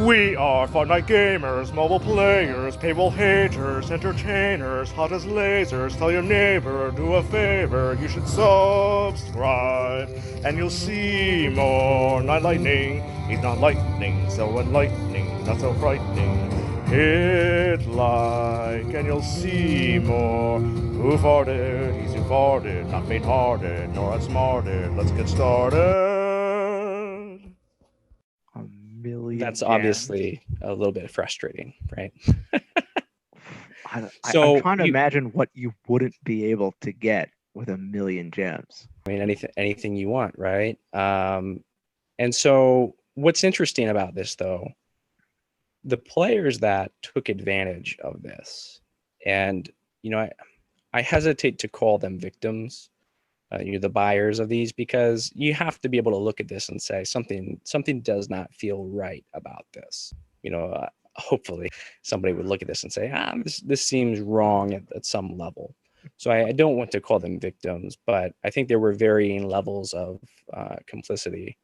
We are Fortnite gamers, mobile players, paywall haters, entertainers, hot as lasers. Tell your neighbor, do a favor, you should subscribe, and you'll see more Knightlightning. He's not lightning, so enlightening, not so frightening. Hit like, and you'll see more. Who farted? He's who farted, not faint-hearted, nor outsmarted. Let's get started. A million That's gems. obviously a little bit frustrating, right? I'm So trying to imagine what you wouldn't be able to get with a million gems. I mean, anything you want, right? And so what's interesting about this, though, the players that took advantage of this, and I hesitate to call them victims, the buyers of these, because you have to be able to look at this and say something does not feel right about this. Hopefully somebody would look at this and say, this seems wrong at some level. So I don't want to call them victims, but I think there were varying levels of complicity.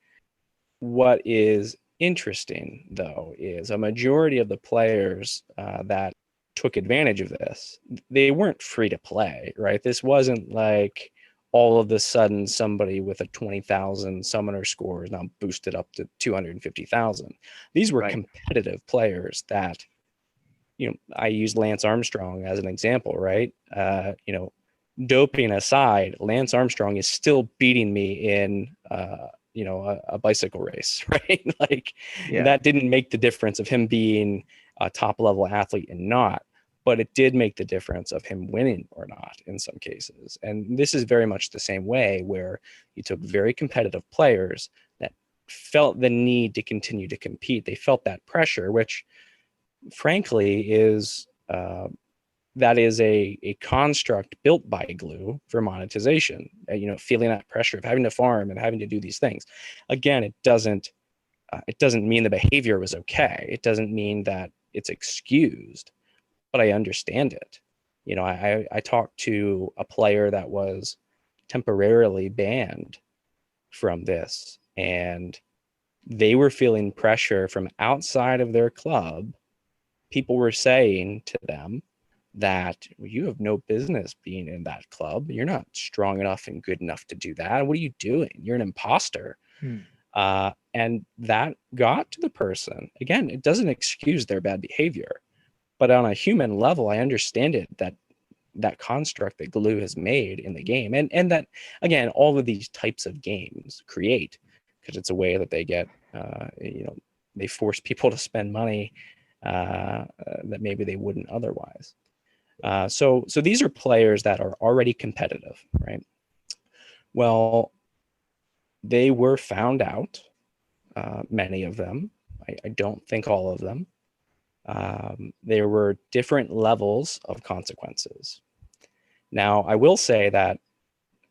What is interesting, though, is a majority of the players that took advantage of this, they weren't free to play, right? This wasn't like all of a sudden somebody with a 20,000 summoner score is now boosted up to 250,000. These were competitive players that, I used Lance Armstrong as an example, right? Doping aside, Lance Armstrong is still beating me in, a bicycle race, right? That didn't make the difference of him being a top level athlete and not, but it did make the difference of him winning or not in some cases. And this is very much the same way, where you took very competitive players that felt the need to continue to compete. They felt that pressure, which frankly is that is a construct built by Glue for monetization. Feeling that pressure of having to farm and having to do these things. Again, it doesn't mean the behavior was okay. It doesn't mean that it's excused, but I understand it. I talked to a player that was temporarily banned from this, and they were feeling pressure from outside of their club. People were saying to them that you have no business being in that club. You're not strong enough and good enough to do that. What are you doing? You're an imposter. And that got to the person. Again, it doesn't excuse their bad behavior, but on a human level, I understand it, that construct that Glue has made in the game, and that, again, all of these types of games create, because it's a way that they get, they force people to spend money that maybe they wouldn't otherwise. So these are players that are already competitive, right? Well, they were found out, many of them. I don't think all of them. There were different levels of consequences. Now, I will say that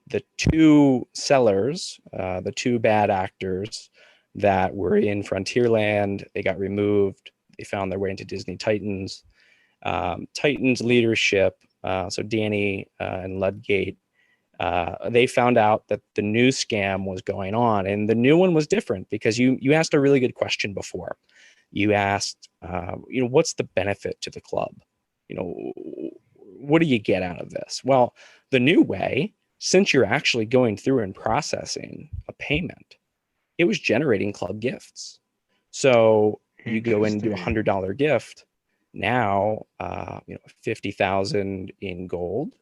the two sellers, the two bad actors that were in Frontierland, they got removed. They found their way into Disney Titans. Titans leadership, so Danny and Ludgate, they found out that the new scam was going on, and the new one was different, because you asked a really good question before. You asked, what's the benefit to the club? What do you get out of this? Well, the new way, since you're actually going through and processing a payment, it was generating club gifts. So you go in and do $100 gift. Now, 50,000 in gold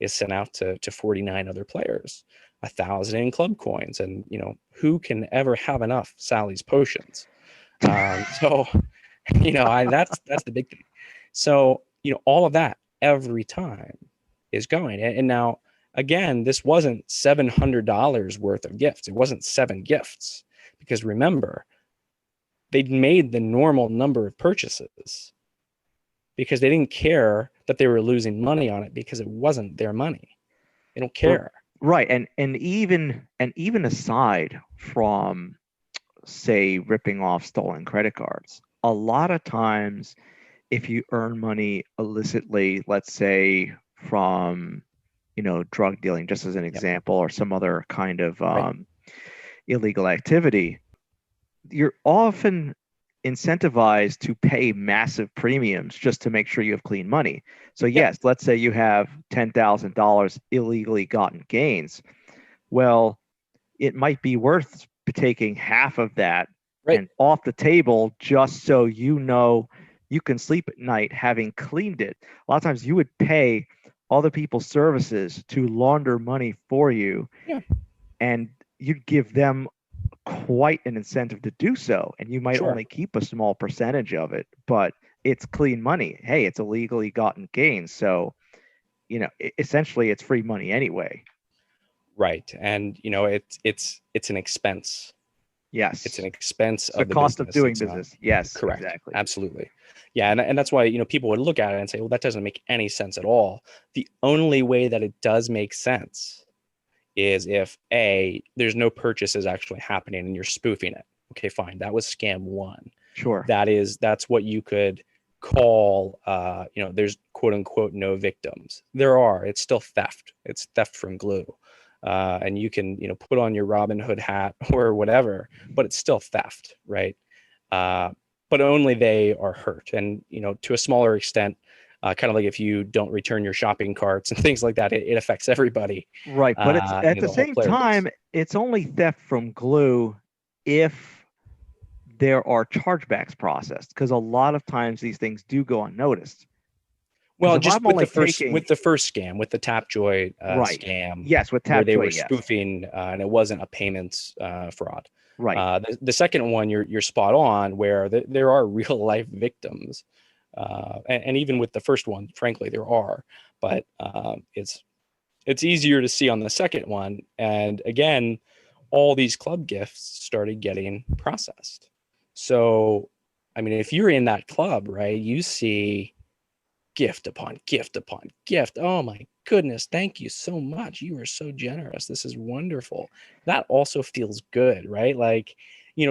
is sent out to 49 other players, 1,000 in club coins, and who can ever have enough Sally's potions? That's the big thing. So all of that every time is going, and now again, this wasn't $700 worth of gifts. It wasn't 7 gifts, because remember, they'd made the normal number of purchases, because they didn't care that they were losing money on it, because it wasn't their money. They don't care. Right. And even aside from, say, ripping off stolen credit cards, a lot of times if you earn money illicitly, let's say from, drug dealing, just as an example, or some other kind of illegal activity, you're often incentivized to pay massive premiums just to make sure you have clean money. So yes, let's say you have $10,000 illegally gotten gains. Well, it might be worth taking half of that and off the table just so you know you can sleep at night having cleaned it. A lot of times you would pay other people's services to launder money for you, and you'd give them quite an incentive to do so, and you might only keep a small percentage of it, but it's clean money. Hey, it's illegally gotten gains, so essentially it's free money anyway. Right. And it's an expense. Yes, it's an expense of the cost of doing business. Yes, correct. Exactly. Absolutely. Yeah, and that's why people would look at it and say, well, that doesn't make any sense at all. The only way that it does make sense is if there's no purchases actually happening and you're spoofing it. Okay, fine. That was scam one. Sure. That's what you could call, there's quote unquote no victims. It's still theft. It's theft from glue. And you can, put on your Robin Hood hat or whatever, but it's still theft, right? But only they are hurt. And, to a smaller extent, kind of like if you don't return your shopping carts and things like that, it affects everybody. Right. But it's at the same time, it's only theft from glue if there are chargebacks processed, because a lot of times these things do go unnoticed. Well, just with the first scam, with the Tapjoy scam. Yes, with Tapjoy, where they were spoofing, and it wasn't a payments fraud. Right. The second one, you're spot on, where there are real life victims, and even with the first one, frankly, there are. But it's easier to see on the second one. And again, all these club gifts started getting processed. So, I mean, if you're in that club, right, you see gift upon gift upon gift. Oh my goodness, thank you so much. You are so generous. This is wonderful. That also feels good, right? Like,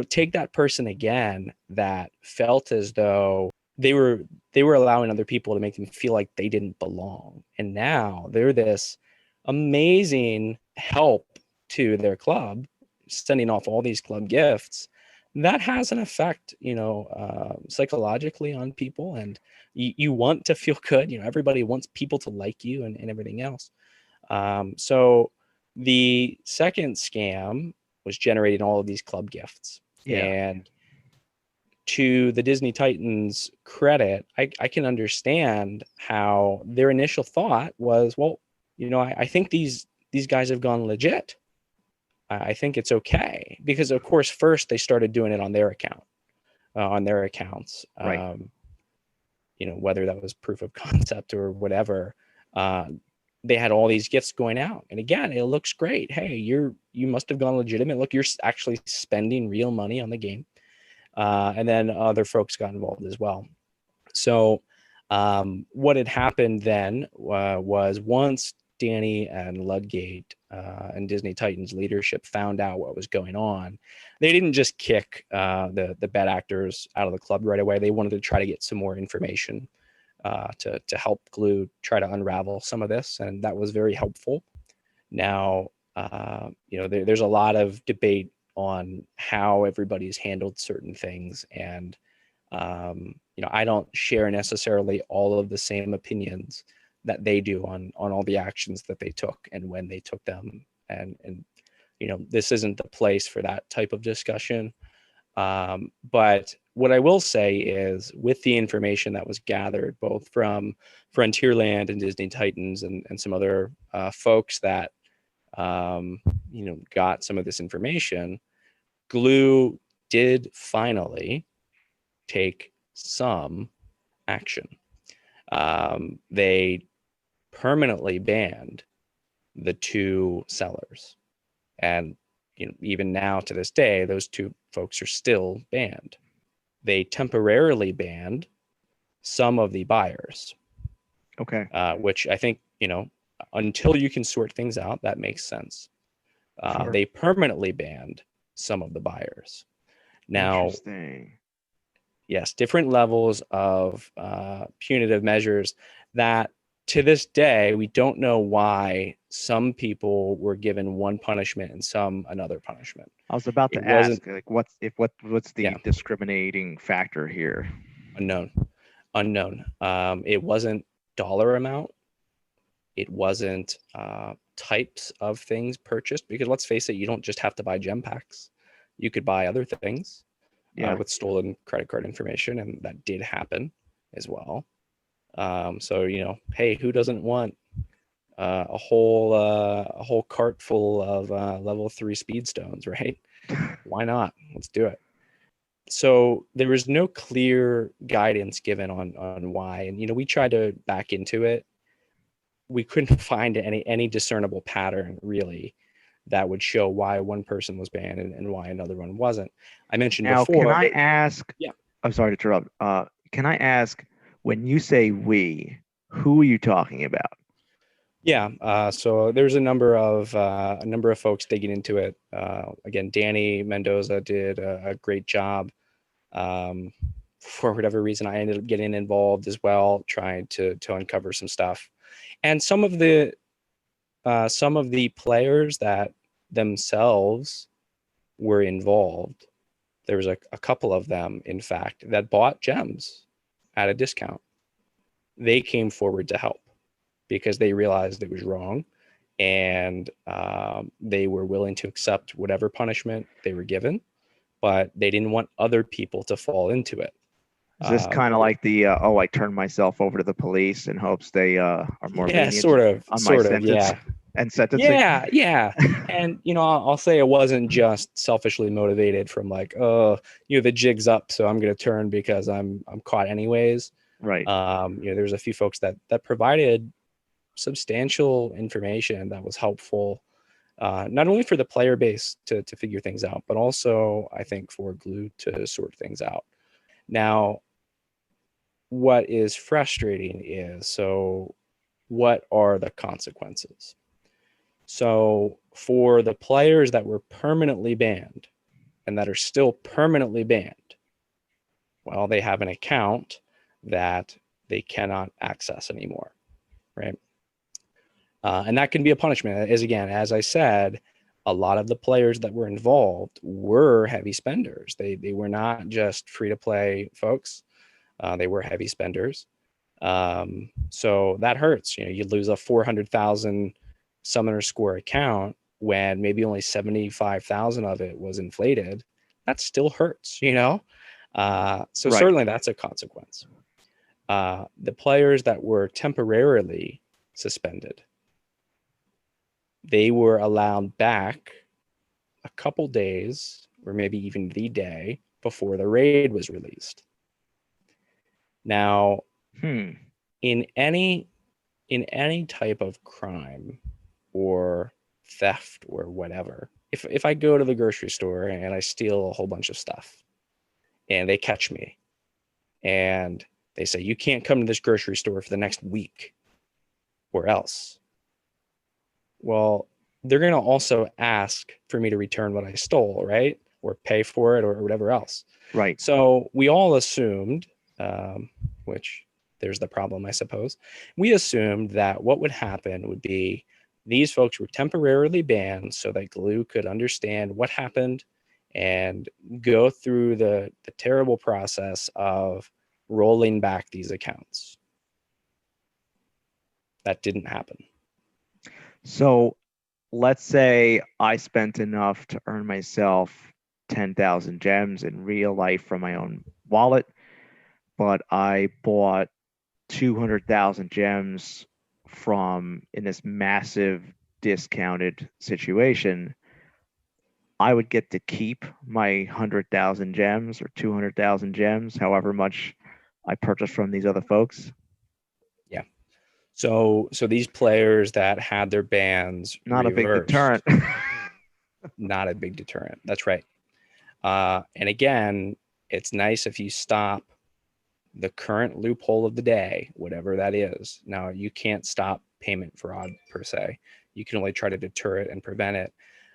take that person again that felt as though they were allowing other people to make them feel like they didn't belong. And now they're this amazing help to their club, sending off all these club gifts. That has an effect, psychologically on people, and you want to feel good. Everybody wants people to like you and everything else. So the second scam was generating all of these club gifts. And to the Disney Titans' credit, I can understand how their initial thought was, well, I think these guys have gone legit. I think it's okay, because of course, first they started doing it on their account, on their accounts, right. Whether that was proof of concept or whatever. They had all these gifts going out, and again, it looks great. Hey, you must have gone legitimate. Look, you're actually spending real money on the game. And then other folks got involved as well. So what had happened then was once Danny and Ludgate and Disney Titans leadership found out what was going on, they didn't just kick the bad actors out of the club right away. They wanted to try to get some more information to help Glue try to unravel some of this, and that was very helpful. Now, there's a lot of debate on how everybody's handled certain things, and I don't share necessarily all of the same opinions that they do on all the actions that they took and when they took them. And this isn't the place for that type of discussion. But what I will say is, with the information that was gathered, both from Frontierland and Disney Titans and some other folks that, got some of this information, Glue did finally take some action. They permanently banned the two sellers, and even now to this day, those two folks are still banned. They temporarily banned some of the buyers. Okay. Which I think, until you can sort things out, that makes sense. Sure. They permanently banned some of the buyers. Now, interesting. Yes, different levels of punitive measures that to this day, we don't know why some people were given one punishment and some another punishment. I was about It to wasn't- ask, like, what's the Yeah. discriminating factor here? Unknown. It wasn't dollar amount. It wasn't types of things purchased, because let's face it, you don't just have to buy gem packs. You could buy other things with stolen credit card information, and that did happen as well. So, you know, hey, who doesn't want a whole cart full of level 3 speed stones, right? Why not? Let's do it. So there was no clear guidance given on why, and you know, we tried to back into it. We couldn't find any discernible pattern really that would show why one person was banned and why another one wasn't. I mentioned Now, before. can I ask? Yeah. I'm sorry to interrupt. Can I ask, when you say we, who are you talking about? Yeah. So there's a number of folks digging into it. Again, Danny Mendoza did a great job. For whatever reason, I ended up getting involved as well, trying to uncover some stuff. And some of the players that themselves were involved, there was a couple of them, in fact, that bought gems at a discount. They came forward to help because they realized it was wrong, and they were willing to accept whatever punishment they were given, but they didn't want other people to fall into it. Is this kind of like the I turned myself over to the police in hopes they are more lenient sort of, on my sentence and sentencing? Yeah. And you know, I'll say it wasn't just selfishly motivated from like, oh, you know, the jig's up, so I'm going to turn because I'm caught anyways. Right. You know, there's a few folks that provided substantial information that was helpful, not only for the player base to figure things out, but also I think for Glue to sort things out. Now, what is frustrating is, so what are the consequences? So for the players that were permanently banned and that are still permanently banned, well, they have an account that they cannot access anymore, right? And that can be a punishment. As I said, a lot of the players that were involved were heavy spenders. They were not just free-to-play folks. They were heavy spenders. So that hurts. You know, you lose a 400,000 summoner score account when maybe only 75,000 of it was inflated. That still hurts, you know? So Right. Certainly that's a consequence. The players that were temporarily suspended, they were allowed back a couple days or maybe even the day before the raid was released. Now, in any type of crime or theft or whatever, if I go to the grocery store and I steal a whole bunch of stuff and they catch me and they say, you can't come to this grocery store for the next week or else, well, they're going to also ask for me to return what I stole, right? Or pay for it or whatever else. Right. So we all assumed, which there's the problem, I suppose. We assumed that what would happen would be these folks were temporarily banned so that Glue could understand what happened and go through the terrible process of rolling back these accounts. That didn't happen. So let's say I spent enough to earn myself 10,000 gems in real life from my own wallet, but I bought 200,000 gems in this massive discounted situation. I would get to keep my 100,000 gems or 200,000 gems, however much I purchased from these other folks. Yeah. So these players that had their bans not reversed, a big deterrent. Not a big deterrent. That's right. And again, it's nice if you stop the current loophole of the day, whatever that is. Now, you can't stop payment fraud per se. You can only try to deter it and prevent it.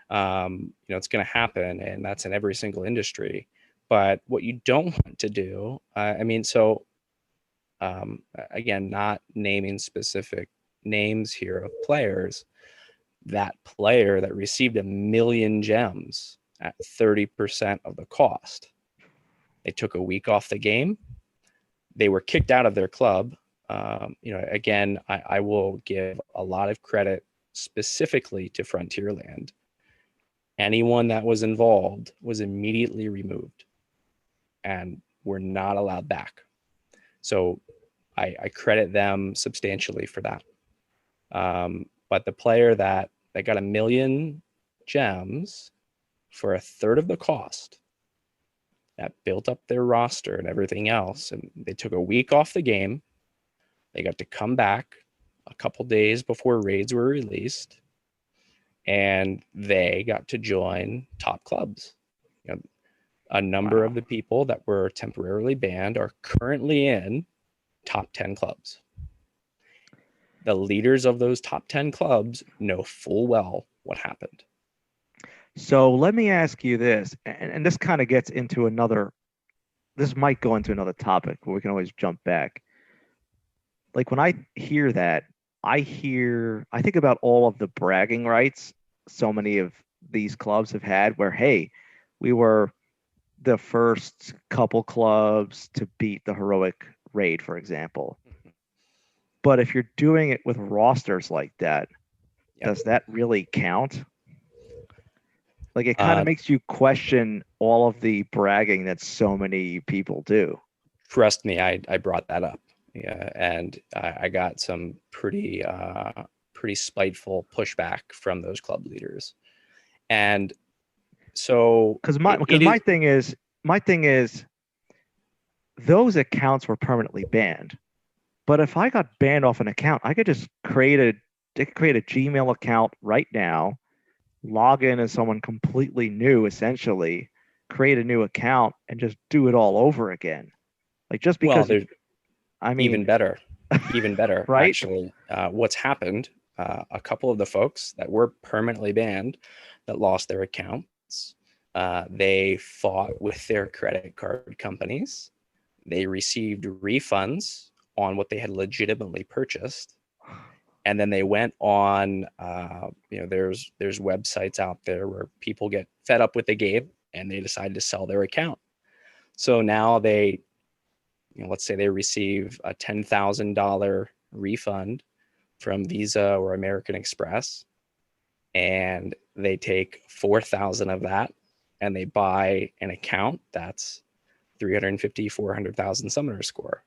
It's going to happen, and that's in every single industry. But what you don't want to do, so again, not naming specific names here of players, that player that received 1 million gems at 30% of the cost, they took a week off the game. They were kicked out of their club. Again, I will give a lot of credit specifically to Frontierland. Anyone that was involved was immediately removed and were not allowed back. So I credit them substantially for that. But the player that got 1 million gems for a third of the cost, that built up their roster and everything else, and they took a week off the game. They got to come back a couple days before raids were released, and they got to join top clubs. A number of the people that were temporarily banned are currently in top 10 clubs. The leaders of those top 10 clubs know full well what happened. So let me ask you this, and this kind of gets into another, this might go into another topic, but we can always jump back. Like when I hear that, I think about all of the bragging rights so many of these clubs have had where, hey, we were the first couple clubs to beat the heroic raid, for example. But if you're doing it with rosters like that, does that really count? Like it kind of makes you question all of the bragging that so many people do. Trust me, I brought that up. Yeah, and I got some pretty spiteful pushback from those club leaders. And so because my thing is those accounts were permanently banned. But if I got banned off an account, I could just create a Gmail account right now, log in as someone completely new, essentially, create a new account, and just do it all over again. Like just because. Well, even better, right? Actually, what's happened? A couple of the folks that were permanently banned, that lost their accounts, they fought with their credit card companies. They received refunds on what they had legitimately purchased, and then they went on. There's websites out there where people get fed up with the game and they decide to sell their account. So now they, let's say they receive a $10,000 refund from Visa or American Express, and they take 4,000 of that and they buy an account that's 350, 400,000 summoner score.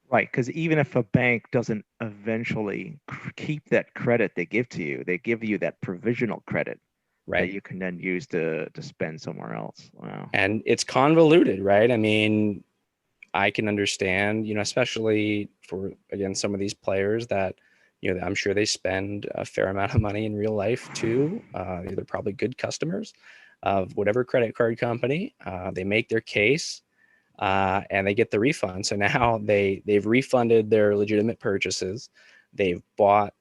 Right, because even if a bank doesn't eventually keep that credit they give to you, they give you that provisional credit that you can then use to spend somewhere else. Wow. And it's convoluted, right? I mean, I can understand, especially for, again, some of these players that, I'm sure they spend a fair amount of money in real life too. They're probably good customers of whatever credit card company. They make their case. And they get the refund. So now they've refunded their legitimate purchases. They've bought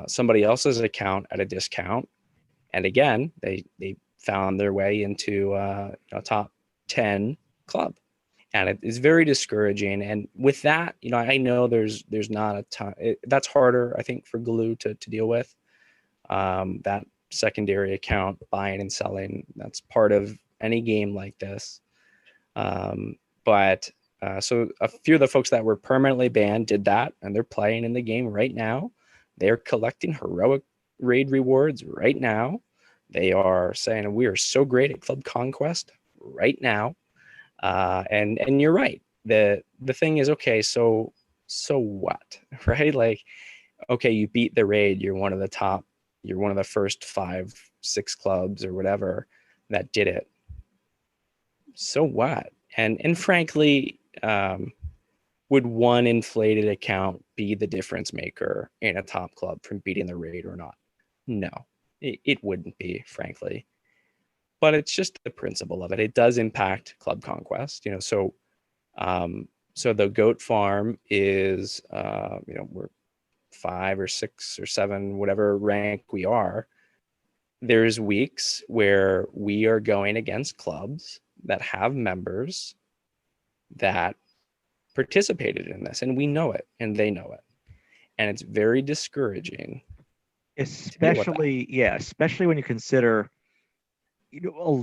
somebody else's account at a discount. And again, they found their way into a top 10 club. And it is very discouraging. And with that, I know there's not a ton. That's harder, I think, for Glue to deal with. That secondary account buying and selling, that's part of any game like this. So a few of the folks that were permanently banned did that, and they're playing in the game right now. They're collecting heroic raid rewards right now. They are saying, we are so great at Club Conquest right now. And you're right. The thing is, okay, so what, right? Like, okay, you beat the raid. You're one of the first 5-6 clubs or whatever that did it. So what? And frankly, would one inflated account be the difference maker in a top club from beating the raid or not? No, it wouldn't be, frankly. But it's just the principle of it. It does impact Club Conquest, So the goat farm is, we're 5 or 6 or 7, whatever rank we are. There's weeks where we are going against clubs that have members that participated in this, and we know it, and they know it, and it's very discouraging. Especially when you consider,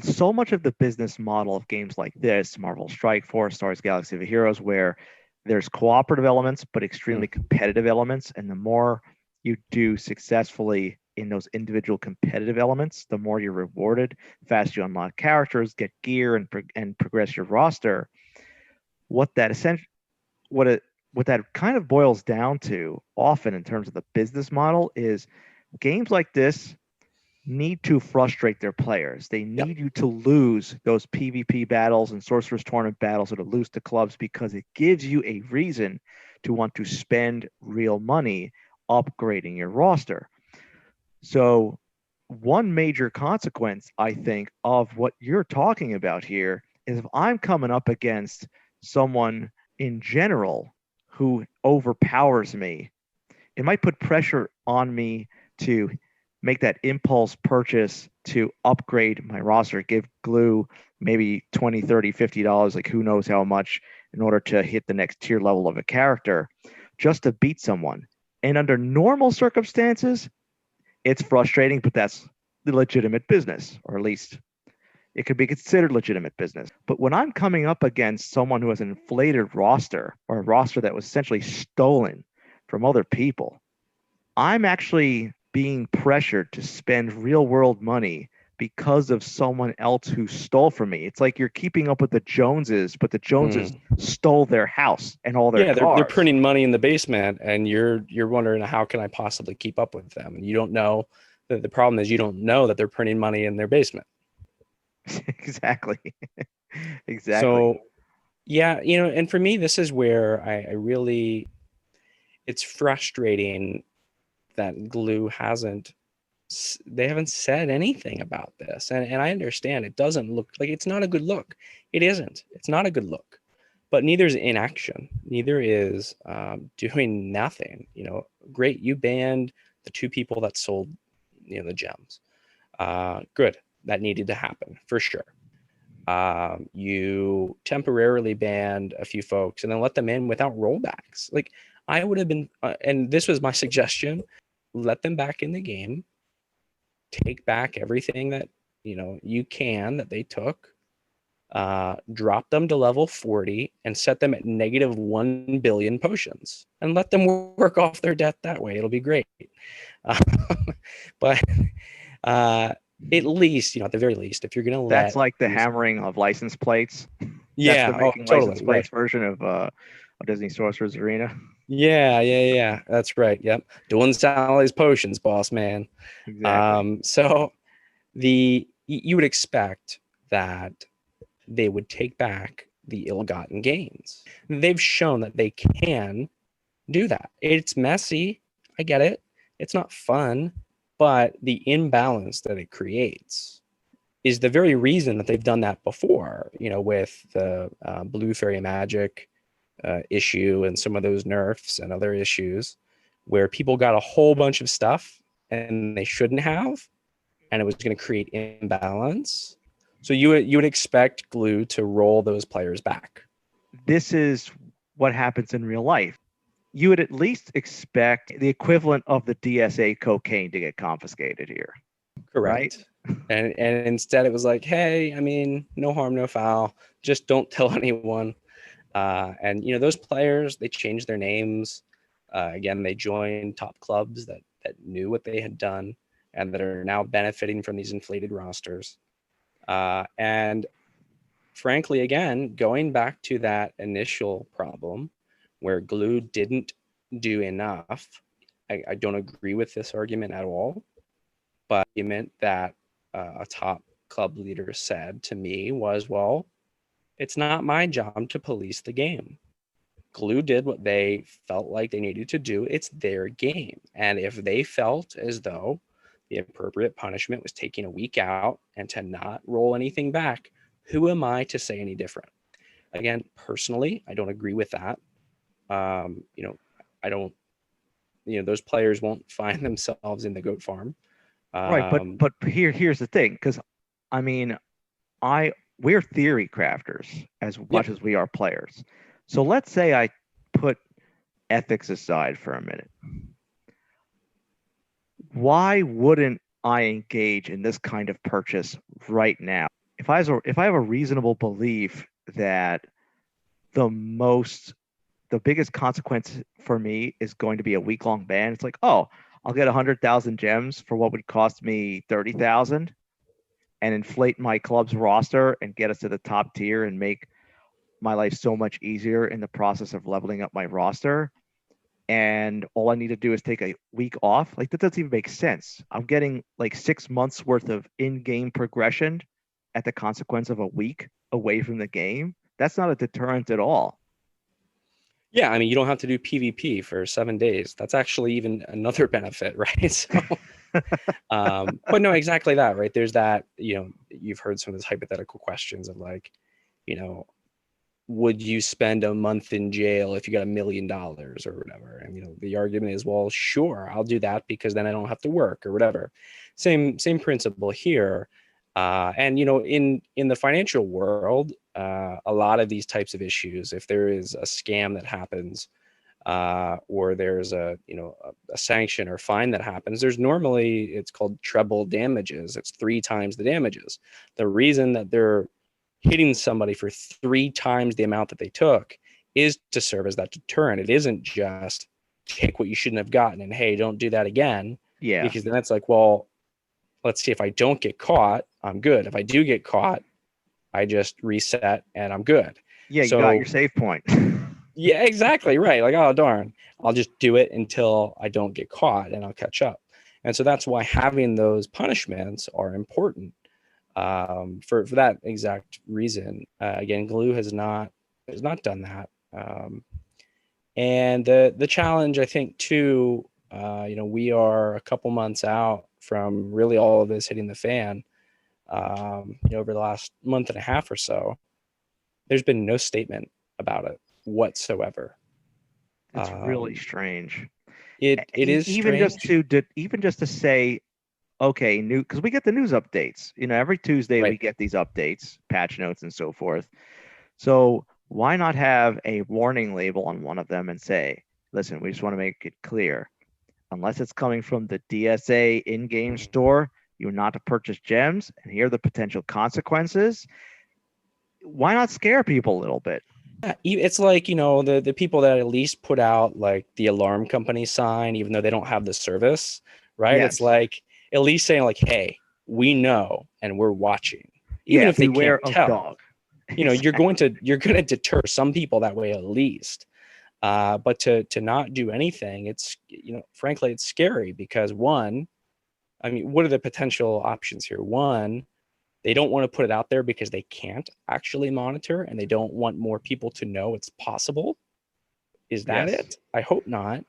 so much of the business model of games like this, Marvel Strike Force, Star Wars Galaxy of Heroes, where there's cooperative elements but extremely competitive elements, and the more you do successfully in those individual competitive elements, the more you're rewarded. Fast you unlock characters, get gear, and progress your roster. What that kind of boils down to, often in terms of the business model, is games like this need to frustrate their players. They need you to lose those PvP battles and Sorcerer's Tournament battles, or to lose to clubs, because it gives you a reason to want to spend real money upgrading your roster. So one major consequence, I think, of what you're talking about here is, if I'm coming up against someone in general who overpowers me, it might put pressure on me to make that impulse purchase to upgrade my roster, give Glue maybe $20, $30, $50, like who knows how much, in order to hit the next tier level of a character, just to beat someone. And under normal circumstances, it's frustrating, but that's the legitimate business, or at least it could be considered legitimate business. But when I'm coming up against someone who has an inflated roster, or a roster that was essentially stolen from other people, I'm actually being pressured to spend real world money because of someone else who stole from me. It's like you're keeping up with the Joneses, but the Joneses stole their house and all their cars. They're printing money in the basement, and you're wondering, how can I possibly keep up with them? And you don't know that the problem is, you don't know that they're printing money in their basement. Exactly. So yeah, and for me, this is where I really, it's frustrating that Glue haven't said anything about this. And I understand it doesn't look like, it's not a good look. It isn't. It's not a good look. But neither is inaction. Neither is doing nothing. Great, you banned the 2 people that sold, the gems. Good. That needed to happen for sure. You temporarily banned a few folks and then let them in without rollbacks. Like, I would have been, and this was my suggestion, let them back in the game, take back everything that you can that they took, drop them to level 40 and set them at negative 1 billion potions, and let them work off their debt that way. It'll be great. But at least, at the very least, if you're going to let, that's like the hammering of license plates. Yeah, that's the making license plates version of Disney Sorcerer's Arena. Yeah. That's right. Yep. Doing Sally's potions, boss man. Exactly. So you would expect that they would take back the ill-gotten gains. They've shown that they can do that. It's messy. I get it. It's not fun, but the imbalance that it creates is the very reason that they've done that before, with the Blue Fairy Magic issue and some of those nerfs and other issues, where people got a whole bunch of stuff and they shouldn't have, and it was going to create imbalance. So you would expect Glue to roll those players back. This is what happens in real life. You would at least expect the equivalent of the DSA cocaine to get confiscated here. Correct. Right? And instead it was like, hey, no harm, no foul. Just don't tell anyone. And those players, they changed their names. Again, they joined top clubs that knew what they had done and that are now benefiting from these inflated rosters. And frankly, again, going back to that initial problem where Glue didn't do enough, I don't agree with this argument at all. But the argument that a top club leader said to me was, well, it's not my job to police the game. Glue did what they felt like they needed to do. It's their game. And if they felt as though the appropriate punishment was taking a week out and to not roll anything back, who am I to say any different? Again, personally, I don't agree with that. I don't, those players won't find themselves in the goat farm. Right, but here's the thing, because we're theory crafters as much as we are players. So let's say I put ethics aside for a minute. Why wouldn't I engage in this kind of purchase right now? If I have a reasonable belief that the biggest consequence for me is going to be a week-long ban, it's like, oh, I'll get 100,000 gems for what would cost me 30,000 and inflate my club's roster and get us to the top tier and make my life so much easier in the process of leveling up my roster. And all I need to do is take a week off. Like, that doesn't even make sense. I'm getting like 6 months worth of in-game progression at the consequence of a week away from the game. That's not a deterrent at all. Yeah, I mean, you don't have to do PvP for 7 days. That's actually even another benefit, right? So, but no, exactly that, right? There's that, you've heard some of those hypothetical questions of like, would you spend a month in jail if you got $1 million or whatever? And, the argument is, well, sure, I'll do that because then I don't have to work or whatever. Same principle here. And, in the financial world, a lot of these types of issues, if there is a scam that happens, or there's a sanction or fine that happens, there's normally, it's called treble damages. It's 3 times the damages. The reason that they're hitting somebody for 3 times the amount that they took is to serve as that deterrent. It isn't just take what you shouldn't have gotten and, hey, don't do that again. Yeah. Because then it's like, well, let's see, if I don't get caught, I'm good. If I do get caught, I just reset and I'm good. Yeah, you got your save point. Yeah, exactly. Right. Like, oh, darn, I'll just do it until I don't get caught and I'll catch up. And so that's why having those punishments are important, for that exact reason. Again, Glue has not done that. And the challenge, I think, too, we are a couple months out from really all of this hitting the fan. Over the last month and a half or so, there's been no statement about it whatsoever. It's really strange. It is even strange. just to say, okay, because we get the news updates. Every Tuesday Right. we get these updates, patch notes, and so forth. So why not have a warning label on one of them and say, listen, we just want to make it clear, unless it's coming from the DSA in-game store, you're not to purchase gems, and here are the potential consequences. Why not scare people a little bit? Yeah, it's like, the people that at least put out like the alarm company sign, even though they don't have the service, right? Yes. It's like at least saying like, hey, we know and we're watching, even if they can't tell. Dog. You're going to deter some people that way at least. But to not do anything, it's, frankly, it's scary because one, I mean, what are the potential options here? One, they don't want to put it out there because they can't actually monitor and they don't want more people to know it's possible. Is that it? I hope not.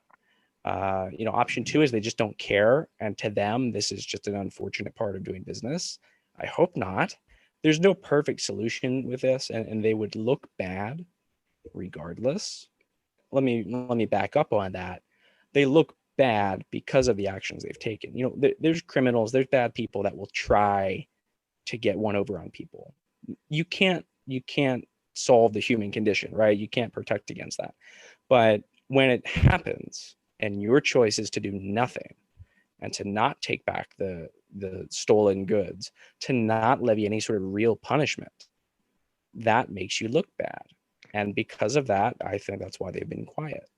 Option 2 is they just don't care. And to them, this is just an unfortunate part of doing business. I hope not. There's no perfect solution with this, and they would look bad regardless. Let me back up on that. They look bad because of the actions they've taken. There's criminals, there's bad people that will try to get one over on people. You can't solve the human condition, right? You can't protect against that. But when it happens and your choice is to do nothing and to not take back the stolen goods, to not levy any sort of real punishment, that makes you look bad. And because of that, I think that's why they've been quiet.